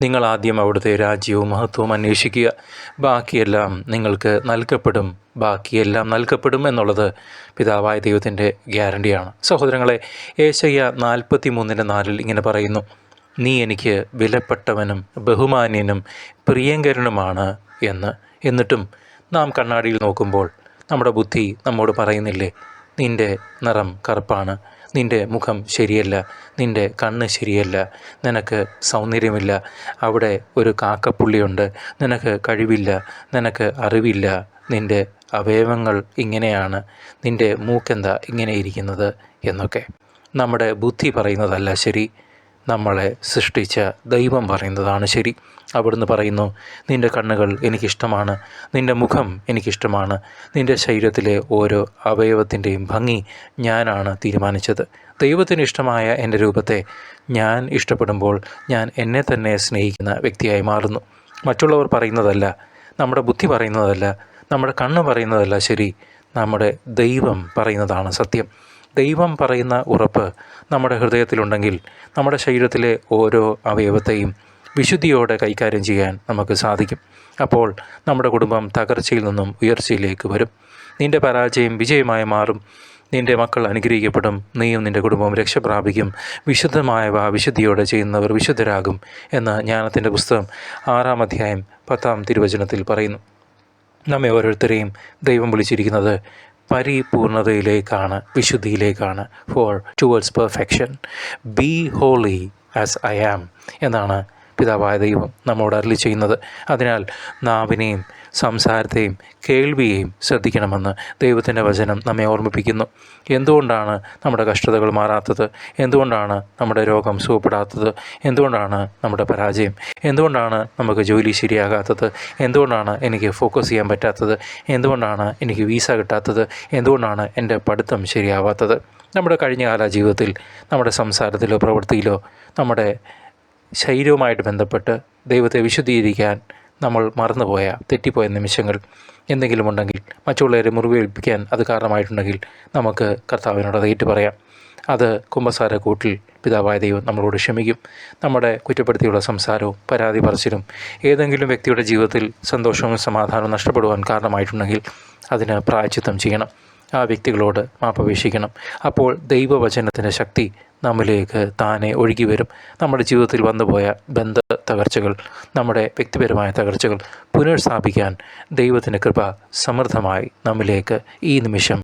നിങ്ങൾ ആദ്യം അവിടുത്തെ രാജ്യവും മഹത്വവും അന്വേഷിക്കുക, ബാക്കിയെല്ലാം നിങ്ങൾക്ക് നൽകപ്പെടും. ബാക്കിയെല്ലാം നൽകപ്പെടും എന്നുള്ളത് പിതാവായ ദൈവത്തിൻ്റെ ഗ്യാരണ്ടിയാണ്. സഹോദരങ്ങളെ, ഏശയ്യ 43:4 ഇങ്ങനെ പറയുന്നു: നീ എനിക്ക് വിലപ്പെട്ടവനും ബഹുമാന്യനും പ്രിയങ്കരനുമാണ് എന്ന്. എന്നിട്ടും നാം കണ്ണാടിയിൽ നോക്കുമ്പോൾ നമ്മുടെ ബുദ്ധി നമ്മോട് പറയുന്നില്ലേ, നിൻ്റെ നിറം കറുപ്പാണ്, നിൻ്റെ മുഖം ശരിയല്ല, നിൻ്റെ കണ്ണ് ശരിയല്ല, നിനക്ക് സൗന്ദര്യമില്ല, അവിടെ ഒരു കാക്കപ്പുള്ളിയുണ്ട്, നിനക്ക് കഴിവില്ല, നിനക്ക് അറിവില്ല, നിൻ്റെ അവയവങ്ങൾ ഇങ്ങനെയാണ്, നിൻ്റെ മൂക്കെന്താ ഇങ്ങനെ ഇരിക്കുന്നത് എന്നൊക്കെ. നമ്മുടെ ബുദ്ധി പറയുന്നതല്ല ശരി, നമ്മളെ സൃഷ്ടിച്ച ദൈവം പറയുന്നതാണ് ശരി. അവിടുന്ന് പറയുന്നു, നിൻ്റെ കണ്ണുകൾ എനിക്കിഷ്ടമാണ്, നിൻ്റെ മുഖം എനിക്കിഷ്ടമാണ്, നിൻ്റെ ശരീരത്തിലെ ഓരോ അവയവത്തിൻ്റെയും ഭംഗി ഞാനാണ് തീരുമാനിച്ചത്. ദൈവത്തിന് ഇഷ്ടമായ എൻ്റെ രൂപത്തെ ഞാൻ ഇഷ്ടപ്പെടുമ്പോൾ ഞാൻ എന്നെ തന്നെ സ്നേഹിക്കുന്ന വ്യക്തിയായി മാറുന്നു. മറ്റുള്ളവർ പറയുന്നതല്ല, നമ്മുടെ ബുദ്ധി പറയുന്നതല്ല, നമ്മുടെ കണ്ണ് പറയുന്നതല്ല ശരി, നമ്മുടെ ദൈവം പറയുന്നതാണ് സത്യം. ദൈവം പറയുന്ന ഉറപ്പ് നമ്മുടെ ഹൃദയത്തിലുണ്ടെങ്കിൽ നമ്മുടെ ശരീരത്തിലെ ഓരോ അവയവത്തെയും വിശുദ്ധിയോടെ കൈകാര്യം ചെയ്യാൻ നമുക്ക് സാധിക്കും. അപ്പോൾ നമ്മുടെ കുടുംബം തകർച്ചയിൽ നിന്നും ഉയർച്ചയിലേക്ക് വരും. നിൻ്റെ പരാജയം വിജയമായി മാറും. നിൻ്റെ മക്കൾ അനുഗ്രഹിക്കപ്പെടും. നീയും നിൻ്റെ കുടുംബവും രക്ഷ പ്രാപിക്കും. വിശുദ്ധമായവ വിശുദ്ധിയോടെ ചെയ്യുന്നവർ വിശുദ്ധരാകും എന്ന് ജ്ഞാനത്തിൻ്റെ പുസ്തകം 6-ാം അധ്യായം 10-ാം തിരുവചനത്തിൽ പറയുന്നു. നമ്മെ ഓരോരുത്തരെയും ദൈവം വിളിച്ചിരിക്കുന്നത് പരിപൂർണതയിലേക്കാണ്, വിശുദ്ധിയിലേക്കാണ്. Towards perfection. Be holy as I am എന്നാണ് പിതാവായ ദൈവം നമ്മോട് അരുളി ചെയ്യുന്നത്. അതിനാൽ നാവിനെയും സംസാരത്തെയും കേൾവിയെയും ശ്രദ്ധിക്കണമെന്ന് ദൈവത്തിൻ്റെ വചനം നമ്മെ ഓർമ്മിപ്പിക്കുന്നു. എന്തുകൊണ്ടാണ് നമ്മുടെ കഷ്ടതകൾ മാറാത്തത്? എന്തുകൊണ്ടാണ് നമ്മുടെ രോഗം സുഖപ്പെടാത്തത്? എന്തുകൊണ്ടാണ് നമ്മുടെ പരാജയം? എന്തുകൊണ്ടാണ് നമുക്ക് ജോലി ശരിയാകാത്തത്? എന്തുകൊണ്ടാണ് എനിക്ക് ഫോക്കസ് ചെയ്യാൻ പറ്റാത്തത്? എന്തുകൊണ്ടാണ് എനിക്ക് വീസ കിട്ടാത്തത്? എന്തുകൊണ്ടാണ് എൻ്റെ പഠിത്തം ശരിയാവാത്തത്? നമ്മുടെ കഴിഞ്ഞകാല ജീവിതത്തിൽ നമ്മുടെ സംസാരത്തിലോ പ്രവൃത്തിയിലോ നമ്മുടെ ശരീരവുമായിട്ട് ബന്ധപ്പെട്ട് ദൈവത്തെ വിശുദ്ധീകരിക്കാൻ നമ്മൾ മറന്നുപോയ, തെറ്റിപ്പോയ നിമിഷങ്ങൾ എന്തെങ്കിലും ഉണ്ടെങ്കിൽ, മറ്റുള്ളവരെ മുറിവേൽപ്പിക്കാൻ അത് കാരണമായിട്ടുണ്ടെങ്കിൽ നമുക്ക് കർത്താവിനോട് അത് ഏറ്റു പറയാം. അത് കുമ്പസാരക്കൂട്ടിൽ പിതാവായ ദൈവം നമ്മളോട് ക്ഷമിക്കും. നമ്മുടെ കുറ്റപ്പെടുത്തിയുള്ള സംസാരവും പരാതി പറച്ചിലും ഏതെങ്കിലും വ്യക്തിയുടെ ജീവിതത്തിൽ സന്തോഷവും സമാധാനവും നഷ്ടപ്പെടുവാൻ കാരണമായിട്ടുണ്ടെങ്കിൽ അതിന് പ്രായശ്ചിത്തം ചെയ്യണം. ആ വ്യക്തികളോട് മാപ്പപേക്ഷിക്കണം. അപ്പോൾ ദൈവവചനത്തിൻ്റെ ശക്തി നമ്മിലേക്ക് താനെ ഒഴുകി വരും. നമ്മുടെ ജീവിതത്തിൽ വന്നുപോയ ബന്ധ തകർച്ചകൾ, നമ്മുടെ വ്യക്തിപരമായ തകർച്ചകൾ പുനഃസ്ഥാപിക്കാൻ ദൈവത്തിൻ്റെ കൃപ സമൃദ്ധമായി നമ്മിലേക്ക് ഈ നിമിഷം